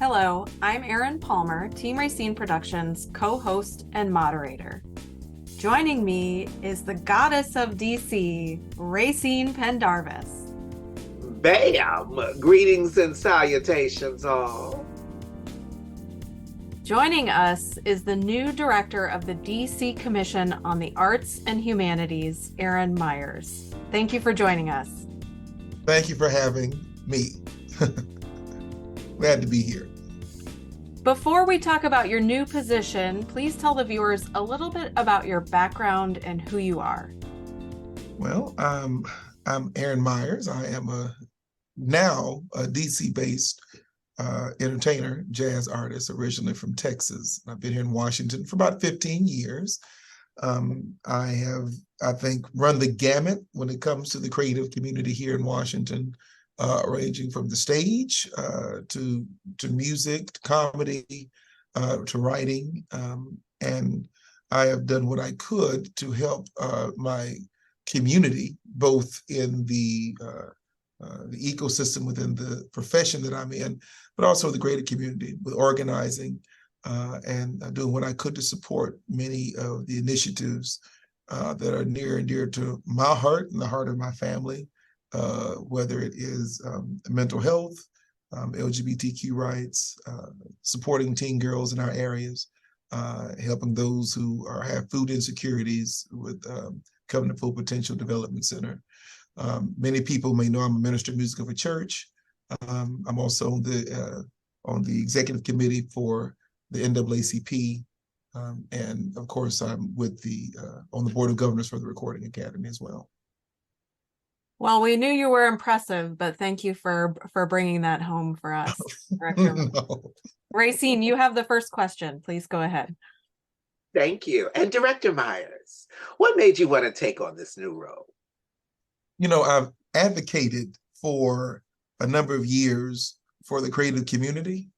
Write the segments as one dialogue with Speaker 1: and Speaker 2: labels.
Speaker 1: Hello, I'm Erin Palmer, Team Rayceen Productions co-host and moderator. Joining me is the goddess of DC, Rayceen Pendarvis.
Speaker 2: Bam! Greetings and salutations, all.
Speaker 1: Joining us is the new director of the DC Commission on the Arts and Humanities, Erin Myers. Thank you for joining us.
Speaker 3: Thank you for having me. Glad to be here.
Speaker 1: Before we talk about your new position, please tell the viewers a little bit about your background and who you are.
Speaker 3: Well, I'm Erin Myers. I am now a DC-based entertainer, jazz artist, originally from Texas. I've been here in Washington for about 15 years. I have, I think, run the gamut when it comes to the creative community here in Washington, ranging from the stage to music, to comedy, to writing. And I have done what I could to help my community, both in the ecosystem within the profession that I'm in, but also the greater community with organizing and doing what I could to support many of the initiatives that are near and dear to my heart and the heart of my family, whether it is mental health, LGBTQ rights, supporting teen girls in our areas, helping those who have food insecurities with Covenant Full Potential Development Center. Many people may know I'm a minister of music of a church. I'm also on the executive committee for the NAACP, and of course I'm with on the board of governors for the Recording Academy as well.
Speaker 1: Well, we knew you were impressive, but thank you for bringing that home for us, Director.
Speaker 3: No.
Speaker 1: Rayceen, you have the first question. Please go ahead.
Speaker 2: Thank you. And Director Myers, what made you want to take on this new role?
Speaker 3: You know, I've advocated for a number of years for the creative community,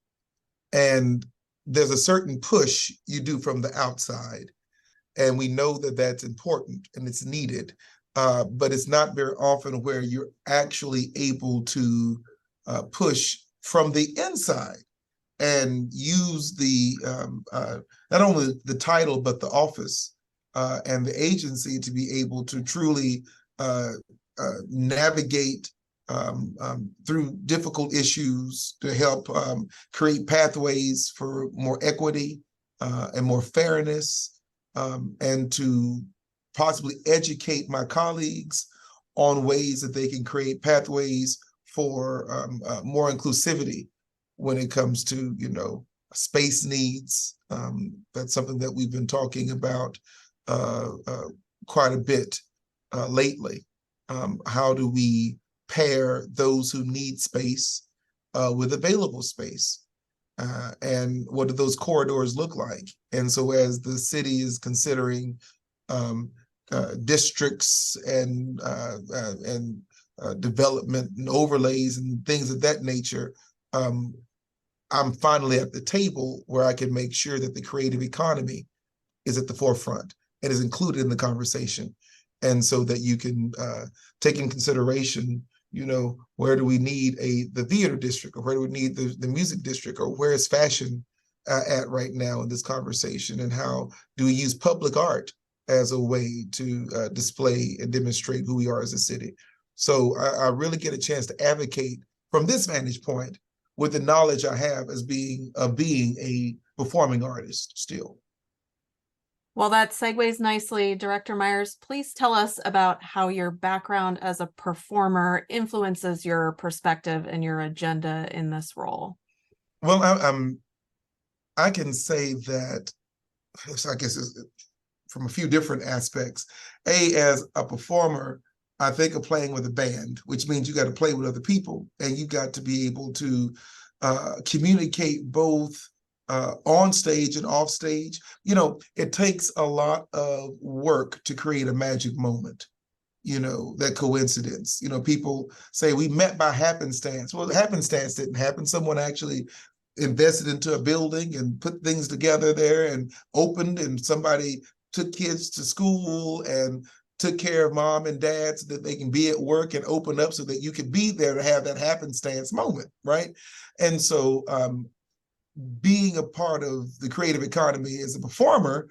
Speaker 3: and there's a certain push you do from the outside, and we know that that's important and it's needed, but it's not very often where you're actually able to push from the inside and use the not only the title but the office and the agency to be able to truly navigate through difficult issues to help create pathways for more equity and more fairness, and to possibly educate my colleagues on ways that they can create pathways for more inclusivity when it comes to, space needs. That's something that we've been talking about quite a bit lately. How do we pair those who need space with available space? And what do those corridors look like? And so as the city is considering districts and development and overlays and things of that nature, I'm finally at the table where I can make sure that the creative economy is at the forefront and is included in the conversation. And so that you can take in consideration, where do we need the theater district, or where do we need the music district, or where is fashion at right now in this conversation, and how do we use public art as a way to display and demonstrate who we are as a city. So I really get a chance to advocate from this vantage point with the knowledge I have as being a performing artist still.
Speaker 1: Well, that segues nicely. Director Myers, please tell us about how your background as a performer influences your perspective and your agenda in this role.
Speaker 3: Well, I can say that, I guess it's from a few different aspects. As a performer, I think of playing with a band, which means you got to play with other people, and you got to be able to communicate both on stage and off stage. It takes a lot of work to create a magic moment, that coincidence. People say we met by happenstance. Well, happenstance didn't happen. Someone actually invested into a building and put things together there and opened, and somebody took kids to school and took care of mom and dad so that they can be at work and open up so that you can be there to have that happenstance moment, right? And so being a part of the creative economy as a performer,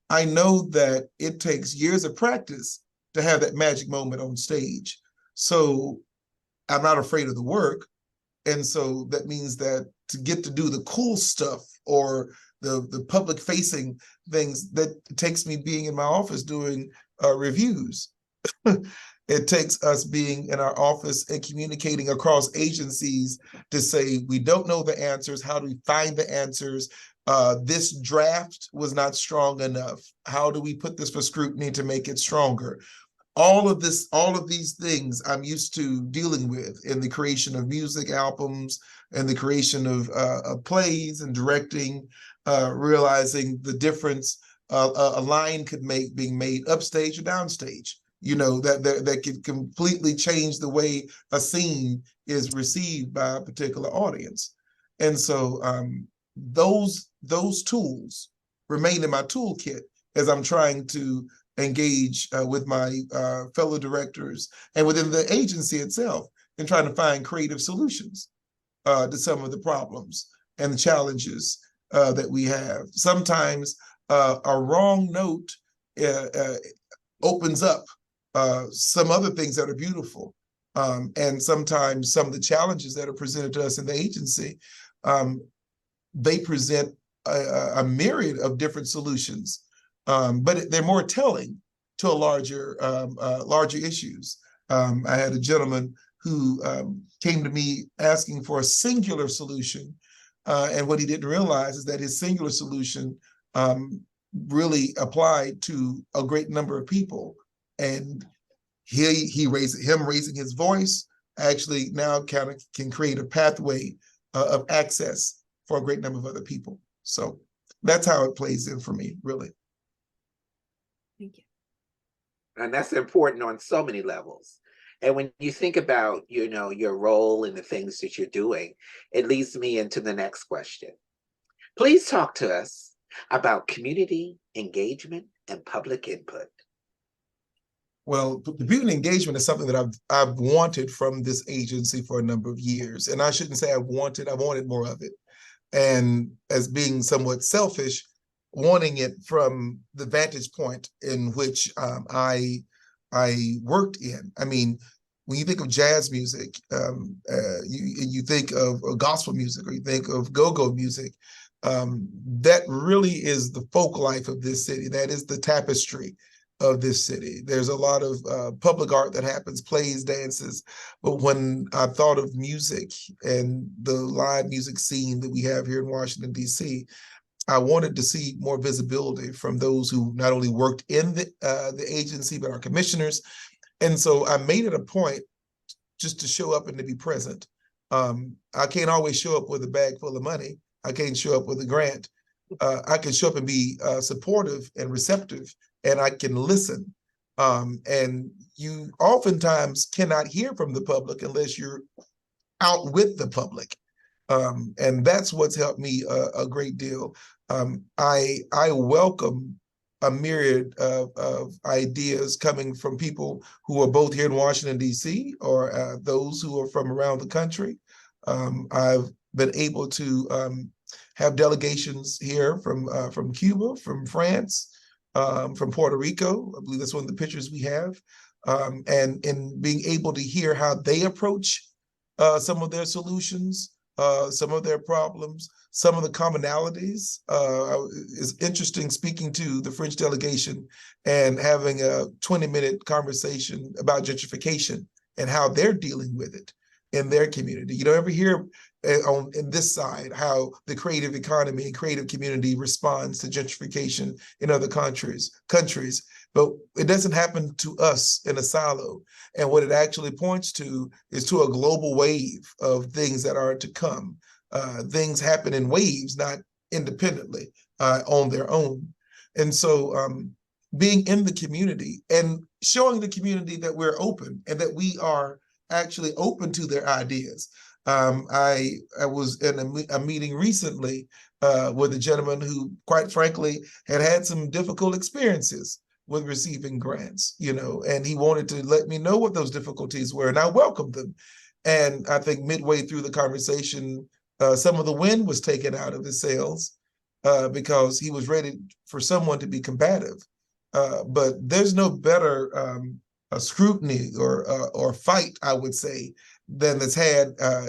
Speaker 3: I know that it takes years of practice to have that magic moment on stage. So I'm not afraid of the work. And so that means that to get to do the cool stuff or the public facing things, that takes me being in my office doing reviews. It takes us being in our office and communicating across agencies to say, we don't know the answers. How do we find the answers? This draft was not strong enough. How do we put this for scrutiny to make it stronger? All of these things I'm used to dealing with in the creation of music albums and the creation of plays and directing, realizing the difference a line could make being made upstage or downstage. That could completely change the way a scene is received by a particular audience. And so those tools remain in my toolkit as I'm trying to engage with my fellow directors and within the agency itself in trying to find creative solutions to some of the problems and the challenges that we have. Sometimes a wrong note opens up some other things that are beautiful. And sometimes some of the challenges that are presented to us in the agency, they present a myriad of different solutions, but they're more telling to a larger issues. I had a gentleman who came to me asking for a singular solution, and what he didn't realize is that his singular solution really applied to a great number of people. And him raising his voice actually now kind of can create a pathway of access for a great number of other people. So that's how it plays in for me, really.
Speaker 1: Thank you.
Speaker 2: And that's important on so many levels. And when you think about, your role and the things that you're doing, it leads me into the next question. Please talk to us about community engagement and public input.
Speaker 3: Well, community engagement is something that I've wanted from this agency for a number of years. And I shouldn't say I wanted more of it. And as being somewhat selfish, wanting it from the vantage point in which I worked in. I mean, when you think of jazz music, you think of gospel music, or you think of go-go music, that really is the folk life of this city. That is the tapestry of this city. There's a lot of public art that happens, plays, dances. But when I thought of music and the live music scene that we have here in Washington, D.C., I wanted to see more visibility from those who not only worked in the agency, but our commissioners. And so I made it a point just to show up and to be present. I can't always show up with a bag full of money. I can't show up with a grant. I can show up and be supportive and receptive, and I can listen. And you oftentimes cannot hear from the public unless you're out with the public. And that's what's helped me a great deal. I welcome a myriad of ideas coming from people who are both here in Washington, D.C., or those who are from around the country. I've been able to have delegations here from Cuba, from France, from Puerto Rico. I believe that's one of the pictures we have. And in being able to hear how they approach some of their solutions, some of their problems, some of the commonalities. It's interesting speaking to the French delegation and having a 20-minute conversation about gentrification and how they're dealing with it in their community. You don't ever hear in this side how the creative economy and creative community responds to gentrification in other countries, but it doesn't happen to us in a silo. And what it actually points to is to a global wave of things that are to come. Things happen in waves, not independently on their own. And so being in the community and showing the community that we're open and that we are actually open to their ideas. I was in a meeting recently with a gentleman who, quite frankly, had some difficult experiences with receiving grants, and he wanted to let me know what those difficulties were, and I welcomed them. And I think midway through the conversation, Some of the wind was taken out of his sails because he was ready for someone to be combative. But there's no better scrutiny or fight, I would say, than that's had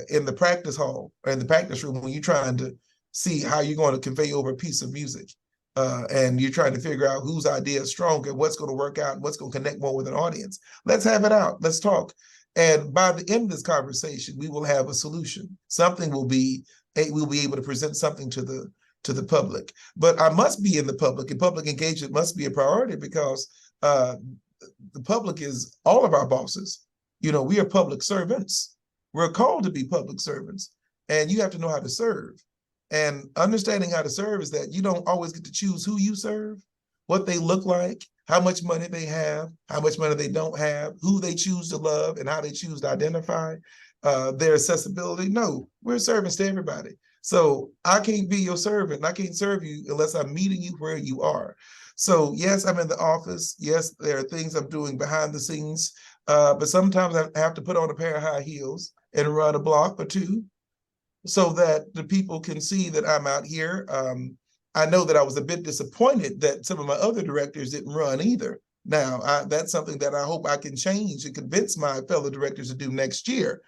Speaker 3: in the practice hall or in the practice room when you're trying to see how you're going to convey over a piece of music. And you're trying to figure out whose idea is stronger, what's going to work out, and what's going to connect more with an audience. Let's have it out. Let's talk. And by the end of this conversation, we will have a solution. We'll be able to present something to the public. But I must be in the public, and public engagement must be a priority because the public is all of our bosses. You know, we are public servants. We're called to be public servants, and you have to know how to serve. And understanding how to serve is that you don't always get to choose who you serve, what they look like, how much money they have, how much money they don't have, who they choose to love, and how they choose to identify their accessibility. No, we're servants to everybody. So I can't be your servant. I can't serve you unless I'm meeting you where you are. So yes, I'm in the office. Yes, there are things I'm doing behind the scenes, but sometimes I have to put on a pair of high heels and run a block or two so that the people can see that I'm out here. I know that I was a bit disappointed that some of my other directors didn't run either. Now, that's something that I hope I can change and convince my fellow directors to do next year.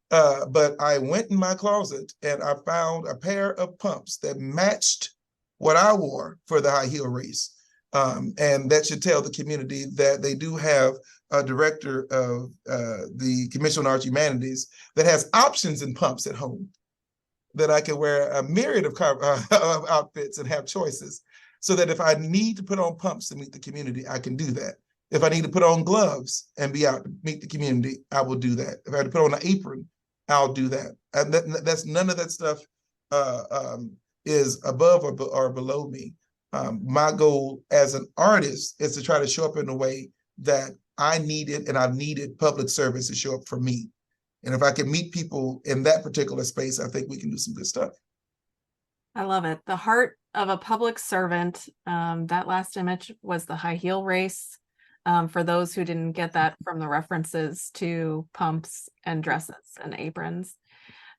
Speaker 3: But I went in my closet and I found a pair of pumps that matched what I wore for the high heel race. And that should tell the community that they do have a director of the Commission on Arts and Humanities that has options in pumps at home, that I can wear a myriad of outfits and have choices, so that if I need to put on pumps to meet the community, I can do that. If I need to put on gloves and be out to meet the community, I will do that. If I had to put on an apron, I'll do that. And that's none of that stuff is above or below me. My goal as an artist is to try to show up in a way that I needed, and I've needed public service to show up for me. And if I can meet people in that particular space, I think we can do some good stuff.
Speaker 1: I love it. The heart of a public servant. That last image was the high heel race. For those who didn't get that from the references to pumps and dresses and aprons.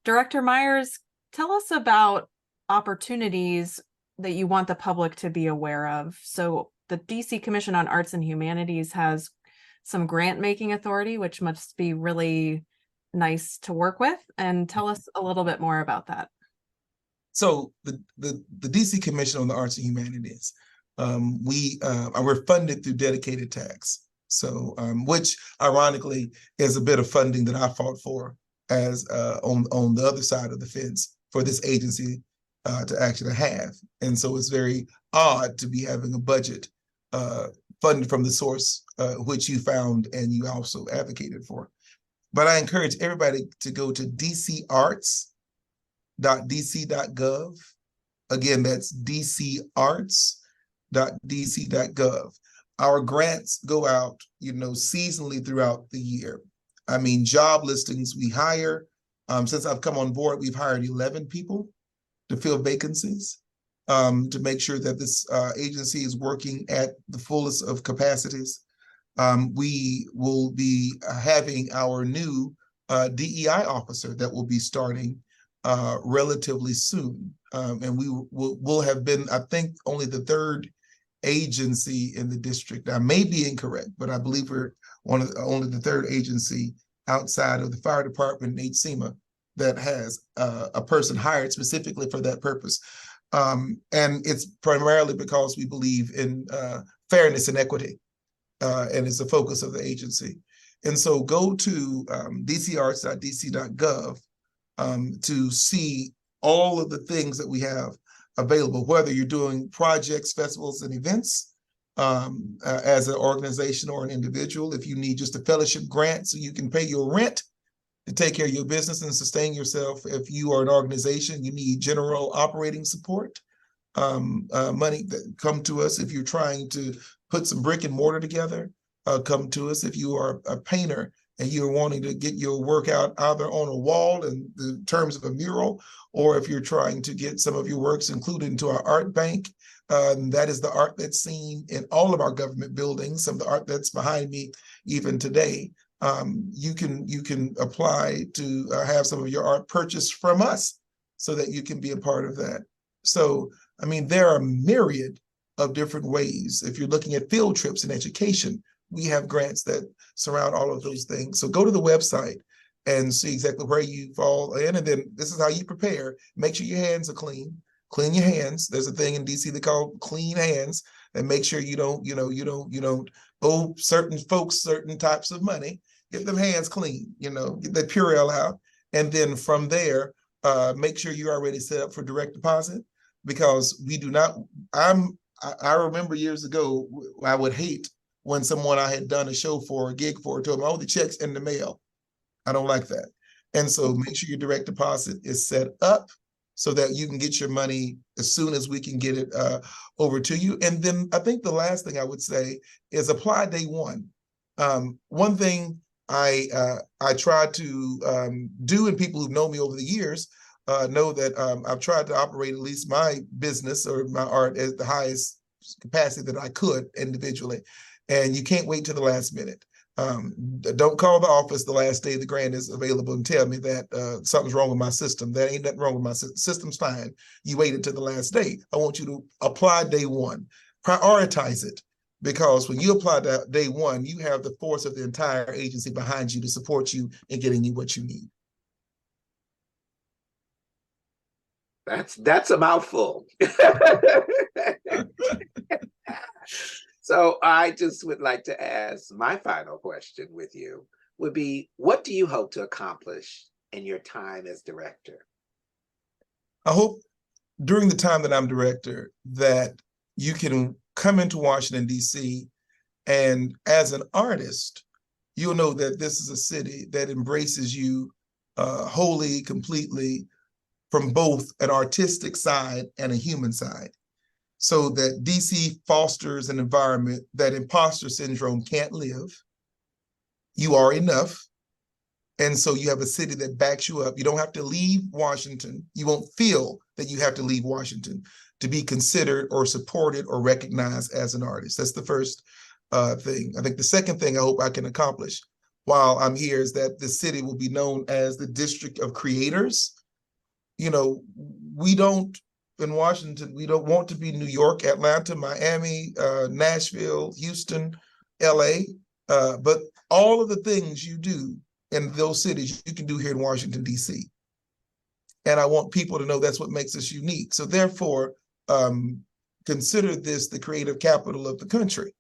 Speaker 1: Director Myers, tell us about opportunities that you want the public to be aware of. So the DC Commission on Arts and Humanities has some grant making authority, which must be really nice to work with, and tell us a little bit more about that.
Speaker 3: So the DC Commission on the Arts and Humanities, we're funded through dedicated tax. So which ironically is a bit of funding that I fought for as on the other side of the fence for this agency to actually have. And so it's very odd to be having a budget funded from the source which you found and you also advocated for. But I encourage everybody to go to dcarts.dc.gov. Again, that's dcarts.dc.gov. Our grants go out, seasonally throughout the year. I mean, job listings we hire. Since I've come on board, we've hired 11 people to fill vacancies, to make sure that this agency is working at the fullest of capacities. We will be having our new DEI officer that will be starting relatively soon. And we'll have been, I think, only the third agency in the district. I may be incorrect, but I believe we're only the third agency outside of the fire department and HSEMA that has a person hired specifically for that purpose. And it's primarily because we believe in fairness and equity. And it's the focus of the agency. And so go to dcarts.dc.gov to see all of the things that we have available, whether you're doing projects, festivals, and events as an organization or an individual. If you need just a fellowship grant so you can pay your rent to take care of your business and sustain yourself. If you are an organization, you need general operating support, money, that come to us. If you're trying to put some brick and mortar together, come to us. If you are a painter and you're wanting to get your work out either on a wall in the terms of a mural, or if you're trying to get some of your works included into our art bank, that is the art that's seen in all of our government buildings, some of the art that's behind me even today. You can apply to have some of your art purchased from us so that you can be a part of that. So, I mean, there are myriad of different ways. If you're looking at field trips and education, we have grants that surround all of those things. So go to the website and see exactly where you fall in. And then this is how you prepare. Make sure your hands are clean. Clean your hands. There's a thing in DC they call clean hands, and make sure you don't owe certain folks certain types of money. Get them hands clean, get that Purell out. And then from there, make sure you're already set up for direct deposit, because we do not, I remember years ago, I would hate when someone I had done a show for, a gig for, told me, oh, the check's in the mail. I don't like that. And so make sure your direct deposit is set up so that you can get your money as soon as we can get it over to you. And then I think the last thing I would say is apply day one. One thing I try to do, and people who've known me over the years know that I've tried to operate at least my business or my art at the highest capacity that I could individually. And you can't wait till the last minute. Don't call the office the last day the grant is available and tell me that something's wrong with my system. There ain't nothing wrong with my system. System's fine. You waited till the last day. I want you to apply day one. Prioritize it, because when you apply day one, you have the force of the entire agency behind you to support you in getting you what you need.
Speaker 2: That's a mouthful. So I just would like to ask, my final question with you would be, what do you hope to accomplish in your time as director?
Speaker 3: I hope during the time that I'm director that you can come into Washington, D.C., and as an artist, you'll know that this is a city that embraces you wholly, completely, from both an artistic side and a human side. So that DC fosters an environment that imposter syndrome can't live. You are enough. And so you have a city that backs you up. You don't have to leave Washington. You won't feel that you have to leave Washington to be considered or supported or recognized as an artist. That's the first thing. I think the second thing I hope I can accomplish while I'm here is that the city will be known as the District of Creators. We don't, in Washington, we don't want to be New York, Atlanta, Miami, Nashville, Houston, LA, but all of the things you do in those cities, you can do here in Washington, D.C. And I want people to know that's what makes us unique. So therefore, consider this the creative capital of the country,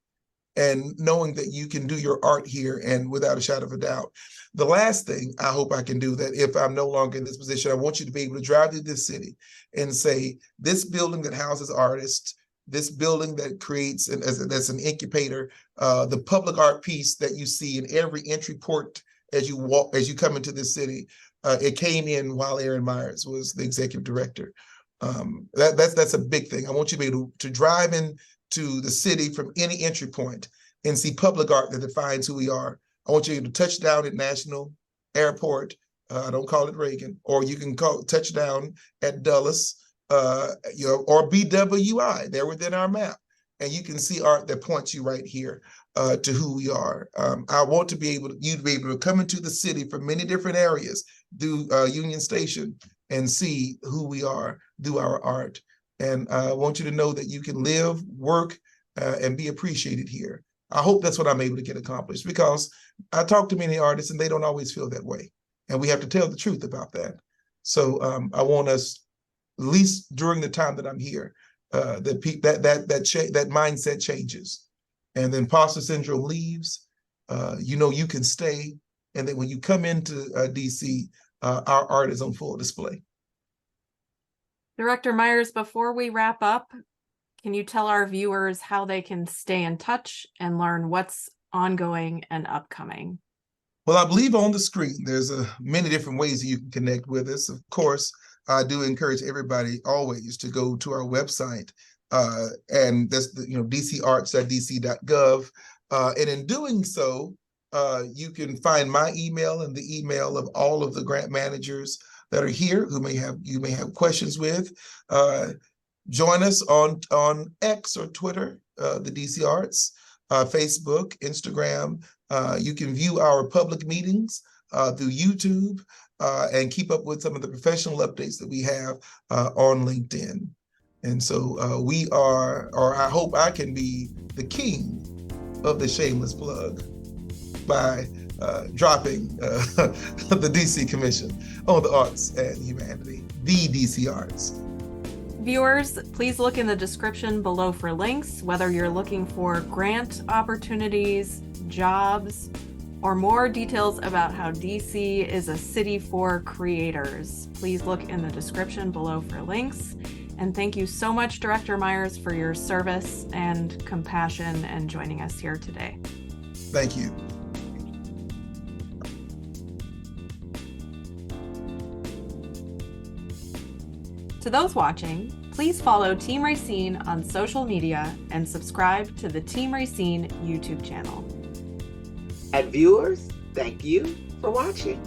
Speaker 3: and knowing that you can do your art here and without a shadow of a doubt. The last thing I hope I can do, that if I'm no longer in this position, I want you to be able to drive through this city and say, this building that houses artists, this building that creates, that's an incubator, the public art piece that you see in every entry port as you come into this city, it came in while Erin Myers was the executive director. That's a big thing. I want you to be able to drive in to the city from any entry point and see public art that defines who we are. I want you to touch down at National Airport, don't call it Reagan, or you can touch down at Dulles, or BWI, they're within our map. And you can see art that points you right here to who we are. I want to be able to come into the city from many different areas through Union Station and see who we are through our art. And I want you to know that you can live, work, and be appreciated here. I hope that's what I'm able to get accomplished, because I talk to many artists and they don't always feel that way. And we have to tell the truth about that. So I want us, at least during the time that I'm here, that mindset changes. And then imposter syndrome leaves, you can stay. And then when you come into DC, our art is on full display.
Speaker 1: Director Myers, before we wrap up, can you tell our viewers how they can stay in touch and learn what's ongoing and upcoming?
Speaker 3: Well, I believe on the screen, there's many different ways that you can connect with us. Of course, I do encourage everybody always to go to our website, and that's dcarts.dc.gov. And in doing so, you can find my email and the email of all of the grant managers that are here who you may have questions with. Join us on X or Twitter, the DC Arts, Facebook, Instagram. You can view our public meetings through YouTube and keep up with some of the professional updates that we have on LinkedIn. And so we are, or I hope I can be the king of the shameless plug by dropping the DC Commission on the Arts and Humanity, the DC Arts.
Speaker 1: Viewers, please look in the description below for links, whether you're looking for grant opportunities, jobs, or more details about how DC is a city for creators. Please look in the description below for links. And thank you so much, Director Myers, for your service and compassion and joining us here today.
Speaker 3: Thank you.
Speaker 1: To those watching, please follow Team Rayceen on social media and subscribe to the Team Rayceen YouTube channel.
Speaker 2: And viewers, thank you for watching.